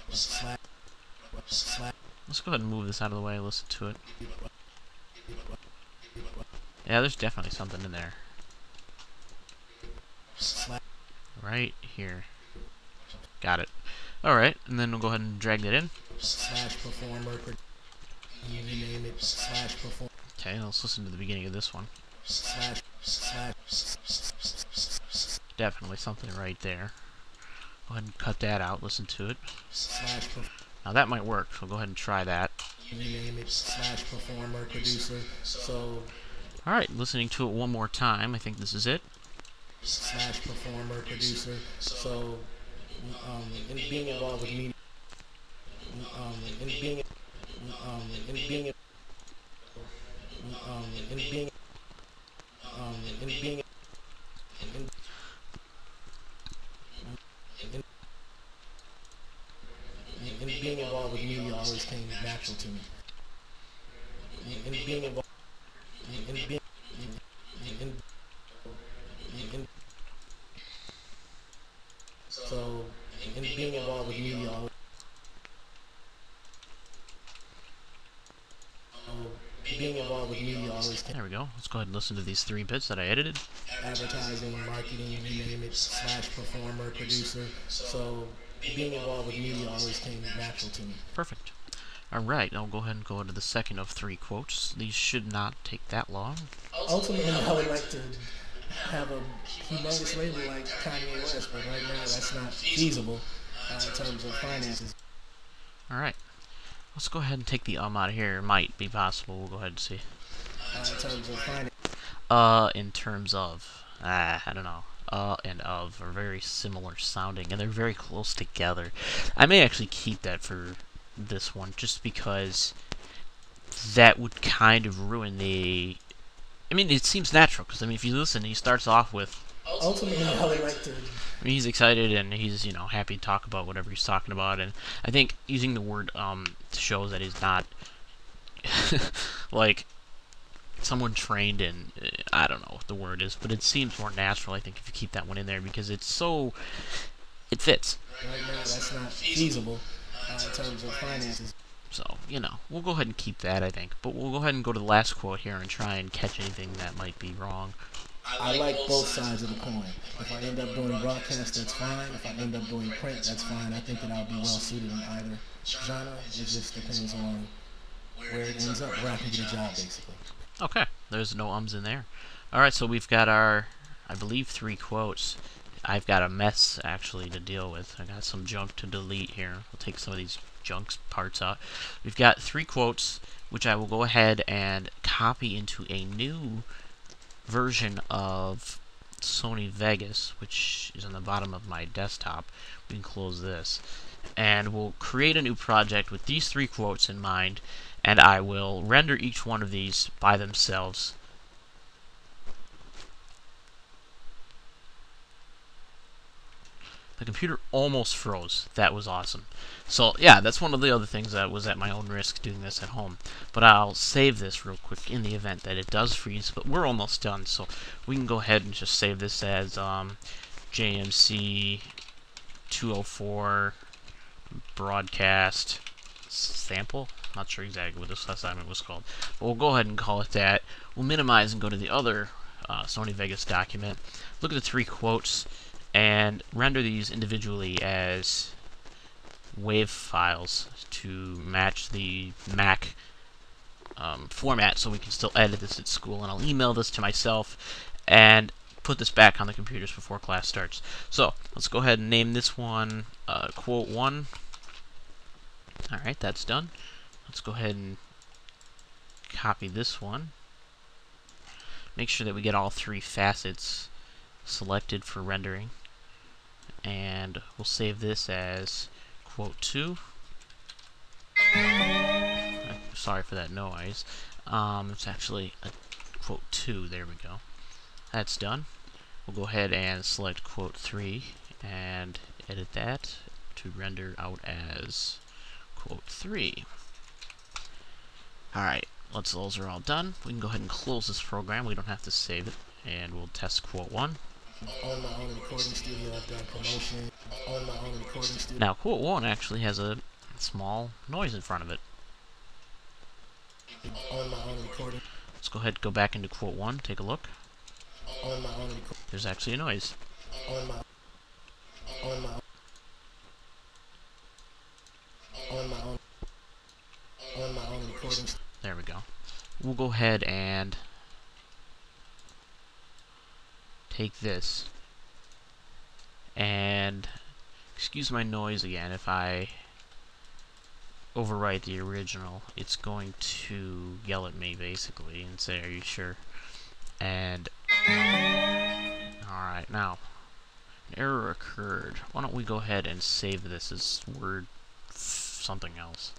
Let's go ahead and move this out of the way, listen to it. Yeah, there's definitely something in there. Right here. Got it. Alright, and then we'll go ahead and drag that in. Okay, let's listen to the beginning of this one. Definitely something right there. Go ahead and cut that out, listen to it. Now that might work, so we'll go ahead and try that. Alright, listening to it one more time, I think this is it. In being involved with media, in being involved with media always came natural to me. In being involved, in being so in being involved with media always. Being involved with media always came. There we go. Let's go ahead and listen to these 3 bits that I edited. Advertising, marketing, you name it, / performer, producer. So being involved with media always came natural to me. Perfect. Alright, now we'll go ahead and go into the second of 3 quotes. These should not take that long. Ultimately, I would like to have a humongous label like Kanye West, but right now that's not feasible in terms of finances. Alright. Let's go ahead and take the out of here. It might be possible. We'll go ahead and see. In terms of finance. In terms of, I don't know. And of are very similar sounding, and they're very close together. I may actually keep that for this one, just because that would kind of ruin the... I mean, it seems natural, because, I mean, if you listen, he starts off with... Ultimately, I would like to... I mean, he's excited, and he's, you know, happy to talk about whatever he's talking about, and I think using the word, shows that he's not, like, someone trained in, I don't know what the word is, but it seems more natural, I think, if you keep that one in there, because it's so... it fits. Right now, that's not feasible in terms of finances. So, you know, we'll go ahead and keep that, I think. But we'll go ahead and go to the last quote here and try and catch anything that might be wrong. I like both sides of the coin. If I end up doing broadcast, that's fine. If I end up doing print, that's fine. I think that I'll be well suited in either genre. It just depends on where it ends up, where I can get a job, basically. Okay, there's no ums in there. Alright, so we've got our, I believe, 3 quotes. I've got a mess, actually, to deal with. I got some junk to delete here. We'll take some of these junk parts out. We've got 3 quotes, which I will go ahead and copy into a new version of Sony Vegas, which is on the bottom of my desktop. We can close this. And we'll create a new project with these 3 quotes in mind, and I will render each one of these by themselves. The computer almost froze. That was awesome. So, yeah, that's one of the other things that was at my own risk doing this at home. But I'll save this real quick in the event that it does freeze. But we're almost done, so we can go ahead and just save this as JMC 204 broadcast sample. Not sure exactly what this assignment was called. But we'll go ahead and call it that. We'll minimize and go to the other Sony Vegas document. Look at the 3 quotes. And render these individually as WAV files to match the Mac format, so we can still edit this at school. And I'll email this to myself and put this back on the computers before class starts. So let's go ahead and name this one quote 1. Alright, that's done. Let's go ahead and copy this one. Make sure that we get all 3 facets selected for rendering, and we'll save this as quote 2. Sorry for that noise. It's actually a quote 2. There we go. That's done. We'll go ahead and select quote 3 and edit that to render out as quote 3. Alright, once those are all done, we can go ahead and close this program. We don't have to save it, and we'll test quote 1. On my own recording studio, I've done promotion. On my own recording studio. Now, quote 1 actually has a small noise in front of it. On my own recording. Let's go ahead and go back into quote 1, take a look. On my own recording. There's actually a noise. On my on my on my own recording. There we go. We'll go ahead and take this and excuse my noise again. If I overwrite the original, it's going to yell at me basically and say, "Are you sure?" And alright, now an error occurred. Why don't we go ahead and save this as word something else.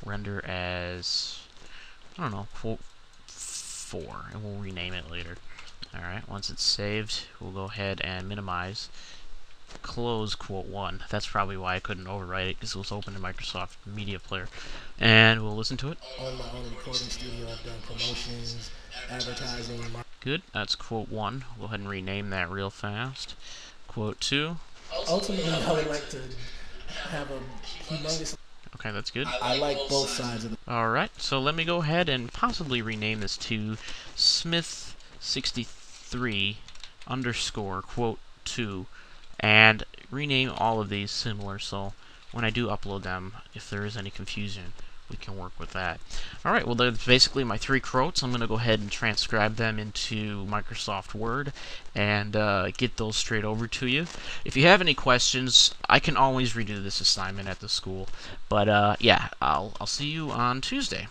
Render as, I don't know, quote 4, and we'll rename it later. Alright, once it's saved, we'll go ahead and minimize, close quote 1. That's probably why I couldn't overwrite it, because it was open in Microsoft Media Player. And we'll listen to it. On my own recording studio, I've done promotions, advertising. Good, that's quote 1. We'll go ahead and rename that real fast. Quote 2. Ultimately, I would like to have a humongous... Okay, that's good. I like both sides of the... Alright, so let me go ahead and possibly rename this to Smith63 underscore quote 2 and rename all of these similar, so when I do upload them, if there is any confusion, we can work with that. Alright, well that's basically my 3 quotes. I'm going to go ahead and transcribe them into Microsoft Word and get those straight over to you. If you have any questions, I can always redo this assignment at the school. But yeah, I'll see you on Tuesday.